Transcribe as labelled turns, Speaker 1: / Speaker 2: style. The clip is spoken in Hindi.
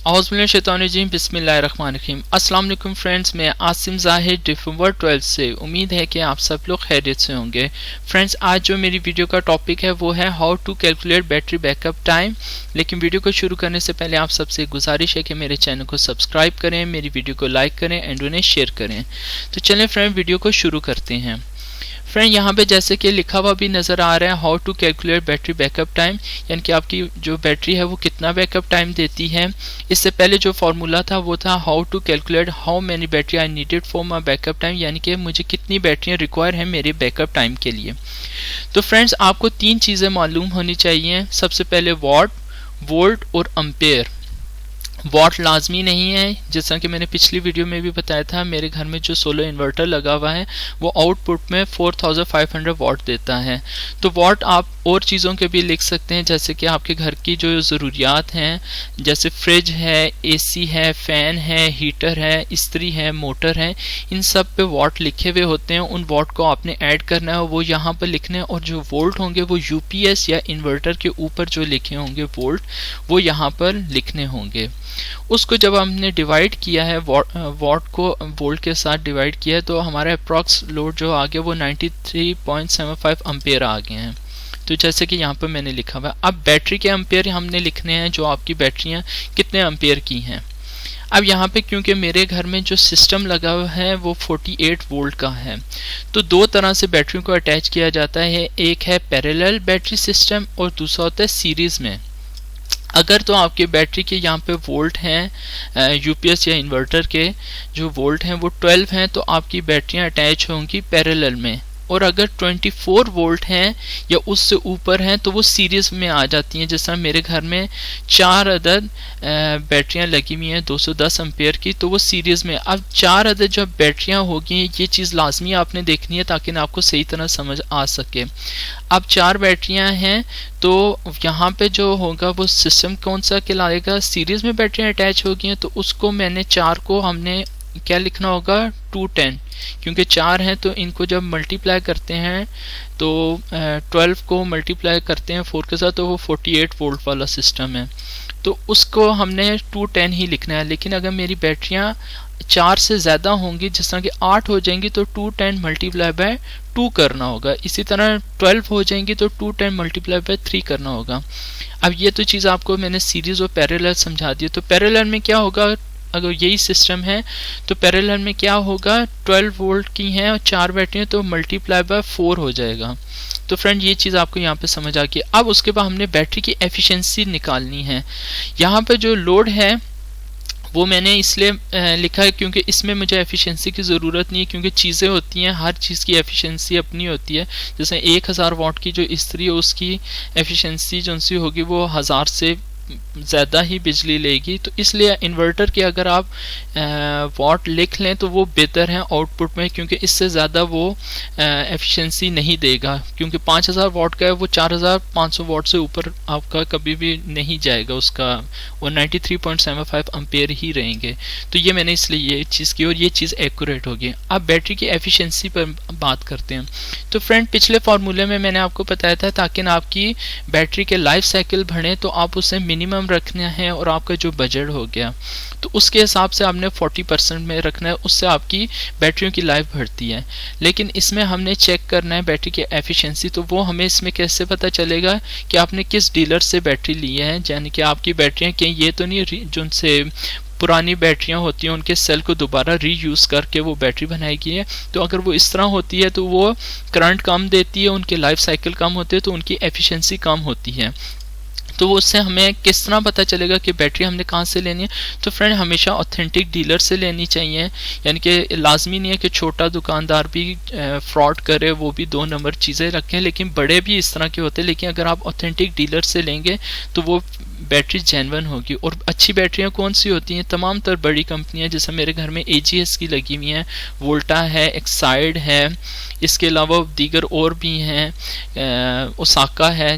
Speaker 1: औज़ुबिल्लाहिमिनश्शैतानिर्रजीम बिस्मिल्लाहिर्रहमानिर्रहीम। अस्सलाम वालेकुम फ्रेंड्स, मैं आसिम ज़ाहिद डिफेंबर 12 से। उम्मीद है कि आप सब लोग खैरियत से होंगे। फ्रेंड्स, आज जो मेरी वीडियो का टॉपिक है वो है how to calculate battery backup time. लेकिन वीडियो को शुरू करने से पहले आप सबसे गुजारिश है कि मेरे चैनल को सब्सक्राइब करें, मेरी वीडियो को लाइक करें एंड उन्हें शेयर करें। तो चलें फ्रेंड, वीडियो को शुरू करते हैं। फ्रेंड, यहाँ पे जैसे कि लिखा हुआ भी नज़र आ रहा है how to calculate battery backup time, यानी कि आपकी जो बैटरी है वो कितना बैकअप टाइम देती है। इससे पहले जो फार्मूला था वो था how to calculate how many battery I needed for my backup time, यानी कि मुझे कितनी बैटरियाँ रिक्वायर हैं मेरे बैकअप टाइम के लिए। तो फ्रेंड्स, आपको तीन चीज़ें मालूम होनी चाहिए। सबसे पहले वॉट, वोल्ट और अम्पेयर। वॉट लाजमी नहीं है, जैसा कि मैंने पिछली वीडियो में भी बताया था। मेरे घर में जो सोलर इन्वर्टर लगा हुआ है वो आउटपुट में 4500 वॉट देता है। तो वॉट आप और चीज़ों के भी लिख सकते हैं, जैसे कि आपके घर की जो ज़रूरियात हैं, जैसे फ्रिज है, एसी है, फ़ैन है, हीटर है, इस्त्री है, मोटर है, इन सब पे वॉट लिखे हुए होते हैं। उन वॉट को आपने ऐड करना है, वो यहाँ पर लिखने हैं, और जो वोल्ट होंगे वो यूपीएस या इन्वर्टर के ऊपर जो लिखे होंगे वोल्ट, वो यहाँ पर लिखने होंगे। उसको जब हमने डिवाइड किया है, वॉट को वोल्ट के साथ डिवाइड किया है, तो हमारा अप्रॉक्स लोड जो आ गया वो 93.75 एम्पेयर आ गए हैं। तो जैसे कि यहाँ पर मैंने लिखा हुआ है। अब बैटरी के एम्पेयर हमने लिखने हैं, जो आपकी बैटरियाँ कितने एम्पेयर की हैं। अब यहाँ पे क्योंकि मेरे घर में जो सिस्टम लगा हुआ है वो 48 वोल्ट का है, तो दो तरह से बैटरी को अटैच किया जाता है। एक है पैरेलल बैटरी सिस्टम और दूसरा होता है सीरीज़ में। अगर तो आपके बैटरी के यहाँ पे वोल्ट हैं, यूपीएस या इन्वर्टर के जो वोल्ट हैं वो 12 हैं, तो आपकी बैटरियाँ अटैच होंगी पैरेलल में। और अगर 24 वोल्ट हैं या उससे ऊपर हैं तो वो सीरीज़ में आ जाती हैं। जैसा मेरे घर में 4 अदद बैटरियां लगी हुई हैं 210 एम्पेयर की, तो वो सीरीज़ में। अब 4 अदद जो बैटरियां होगी, ये चीज़ लाजमी आपने देखनी है ताकि ना आपको सही तरह समझ आ सके। अब 4 बैटरियां हैं, तो यहाँ पे जो होगा वो सिस्टम कौन सा कहलाएगा, सीरीज़ में बैटरियां अटैच होगी हैं, तो उसको मैंने 4 को हमने क्या लिखना होगा 210, क्योंकि 4 हैं तो इनको जब मल्टीप्लाई करते हैं तो 12 को मल्टीप्लाई करते हैं 4 के साथ, तो वो 48 वोल्ट वाला सिस्टम है, तो उसको हमने 210 ही लिखना है। लेकिन अगर मेरी बैटरियां 4 से ज़्यादा होंगी, जिस तरह की 8 हो जाएंगी, तो 210 मल्टीप्लाई बाय 2 करना होगा। इसी तरह 12 हो जाएंगी तो 210 मल्टीप्लाई बाय 3 करना होगा। अब ये तो चीज़ आपको मैंने सीरीज़ और पैरेलल समझा दी। तो पैरेलल में क्या होगा, अगर यही सिस्टम है तो पैरेलल में क्या होगा, 12 वोल्ट की हैं और 4 बैटरी हैं, तो मल्टीप्लाई बाय 4 हो जाएगा। तो फ्रेंड, ये चीज़ आपको यहाँ पे समझ आ गई। अब उसके बाद हमने बैटरी की एफिशिएंसी निकालनी है। यहाँ पे जो लोड है वो मैंने इसलिए लिखा है क्योंकि इसमें मुझे एफिशिएंसी की ज़रूरत नहीं है, क्योंकि चीज़ें होती हैं, हर चीज़ की एफिशिएंसी अपनी होती है। जैसे 1000 वाट की जो इस्त्री है उसकी एफिशिएंसी जो सी होगी वो 1000 से ज़्यादा ही बिजली लेगी। तो इसलिए इन्वर्टर के अगर आप वाट लिख लें तो वो बेहतर है आउटपुट में, क्योंकि इससे ज़्यादा वो एफिशिएंसी नहीं देगा। क्योंकि 5000 वाट का है, वो 4500 वाट से ऊपर आपका कभी भी नहीं जाएगा उसका, वो 93.75 एम्पेयर ही रहेंगे। तो ये मैंने इसलिए ये चीज़ की, और ये चीज़ एक्यूरेट होगी। अब बैटरी की एफिशिएंसी पर बात करते हैं। तो फ्रेंड, पिछले फार्मूले में मैंने आपको बताया था ताकि ना आपकी बैटरी के लाइफ साइकिल बढ़े तो आप उसे मिनिमम रखना है, और आपका जो बजट हो गया तो उसके हिसाब से आपने 40% में रखना है, उससे आपकी बैटरियों की लाइफ बढ़ती है। लेकिन इसमें हमने चेक करना है बैटरी की एफिशिएंसी, तो वो हमें इसमें कैसे पता चलेगा कि आपने किस डीलर से बैटरी ली है, यानी कि आपकी बैटरियाँ कहीं ये तो नहीं जो उनसे पुरानी बैटरियां होती हैं उनके सेल को दोबारा रीयूज़ करके वो बैटरी बनाई गई है। तो अगर वो इस तरह होती है तो वो करंट कम देती है, उनके लाइफ साइकिल कम होते हैं, तो उनकी एफिशिएंसी कम होती है। तो उससे हमें किस तरह पता चलेगा कि बैटरी हमने कहाँ से लेनी है। तो फ्रेंड, हमेशा ऑथेंटिक डीलर से लेनी चाहिए, यानी कि लाजमी नहीं है कि छोटा दुकानदार भी फ्रॉड करे, वो भी 2 नंबर चीज़ें रखें, लेकिन बड़े भी इस तरह के होते हैं। लेकिन अगर आप ऑथेंटिक डीलर से लेंगे तो वो बैटरी जेन्युइन होगी। और अच्छी बैटरियाँ कौन सी होती हैं, तमाम तर बड़ी कंपनियाँ, जैसे मेरे घर में AGS की लगी हुई हैं, वोल्टा है, एक्साइड है, इसके अलावा दीगर और भी हैं, ओसाका है।